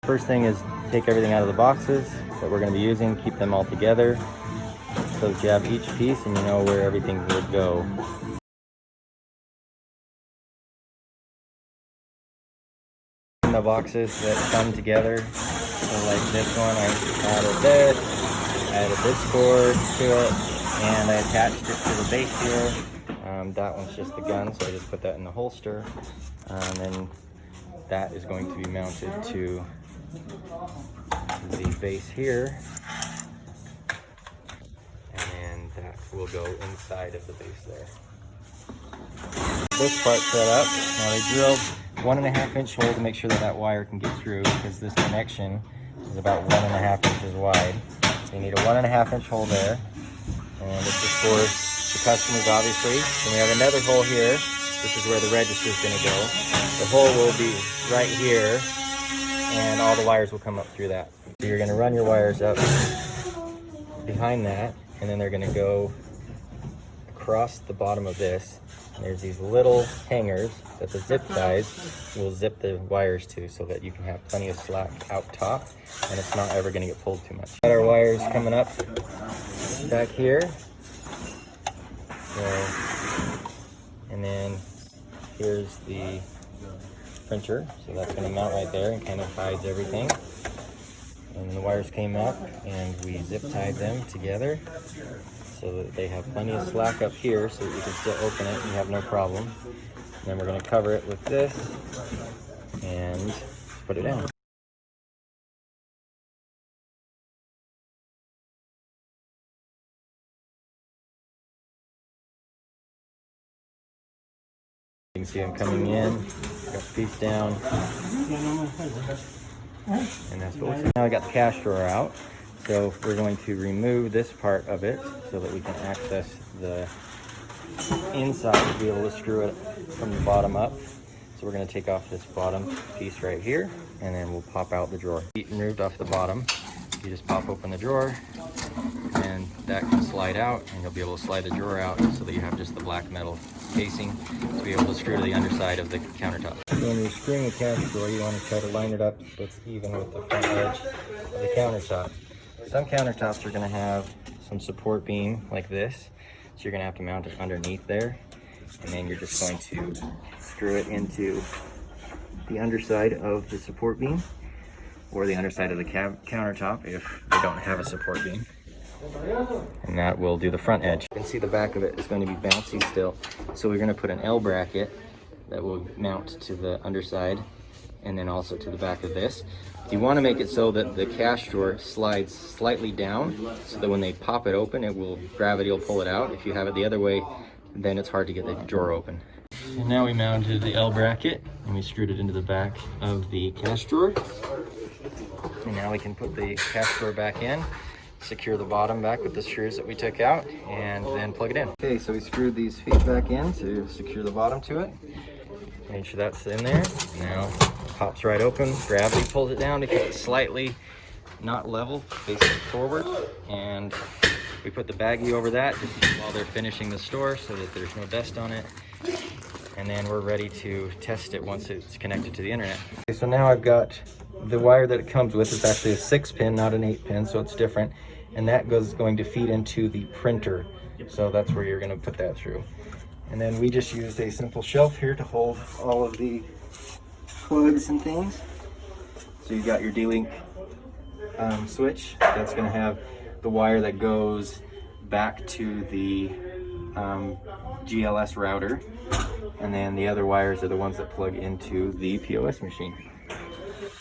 First thing is take everything out of the boxes that we're going to be using, keep them all together so that you have each piece and you know where everything would go. The boxes that come together, so like this one, I added this cord to it, and I attached it to the base here. That one's just the gun, so I just put that in the holster, and then that is going to be mounted to the base here, and then that will go inside of the base there. This part set up. Now they drilled 1.5 inch hole to make sure that that wire can get through, because this connection is about 1.5 inches wide. So you need a 1.5 inch hole there, and this is for the customers, obviously. Then we have another hole here. This is where the register is going to go. The hole will be right here, and all the wires will come up through that. So you're going to run your wires up behind that, and then they're going to go across the bottom of this. And there's these little hangers that the zip ties will zip the wires to, so that you can have plenty of slack out top, and it's not ever going to get pulled too much. Got our wires coming up back here. So, and then here's the printer, so that's going to mount right there and kind of hides everything. And the wires came up and we zip tied them together so that they have plenty of slack up here, so that you can still open it and you have no problem. And then we're going to cover it with this and put it down. You can see them coming in, got the piece down, and that's what we see. Now I got the cash drawer out, so we're going to remove this part of it so that we can access the inside to be able to screw it from the bottom up. So we're going to take off this bottom piece right here, and then we'll pop out the drawer. Removed off the bottom, you just pop open the drawer, and that can slide out, and you'll be able to slide the drawer out so that you have just the black metal casing to be able to screw to the underside of the countertop. When you're screwing the cash drawer, you want to try to line it up so it's even with the front edge of the countertop. Some countertops are going to have some support beam like this, so you're going to have to mount it underneath there, and then you're just going to screw it into the underside of the support beam, or the underside of the countertop if they don't have a support beam. And that will do the front edge. You can see the back of it is going to be bouncy still, so we're going to put an L bracket that will mount to the underside and then also to the back of this. You want to make it so that the cash drawer slides slightly down, so that when they pop it open, gravity will pull it out. If you have it the other way, then it's hard to get the drawer open. And now we mounted the L bracket and we screwed it into the back of the cash drawer. And now we can put the cash drawer back in, secure the bottom back with the screws that we took out, and then plug it in. Okay, so we screwed these feet back in to secure the bottom to it. Make sure that's in there. Now it pops right open. Gravity pulls it down because it's slightly not level, facing forward. And we put the baggie over that just while they're finishing the store so that there's no dust on it. And then we're ready to test it once it's connected to the internet. Okay, so now I've got the wire that it comes with. It's actually a 6-pin, not an 8-pin, so it's different. And that going to feed into the printer. So that's where you're going to put that through. And then we just used a simple shelf here to hold all of the plugs and things. So you've got your D-Link switch. That's going to have the wire that goes back to the GLS router. And then the other wires are the ones that plug into the POS machine.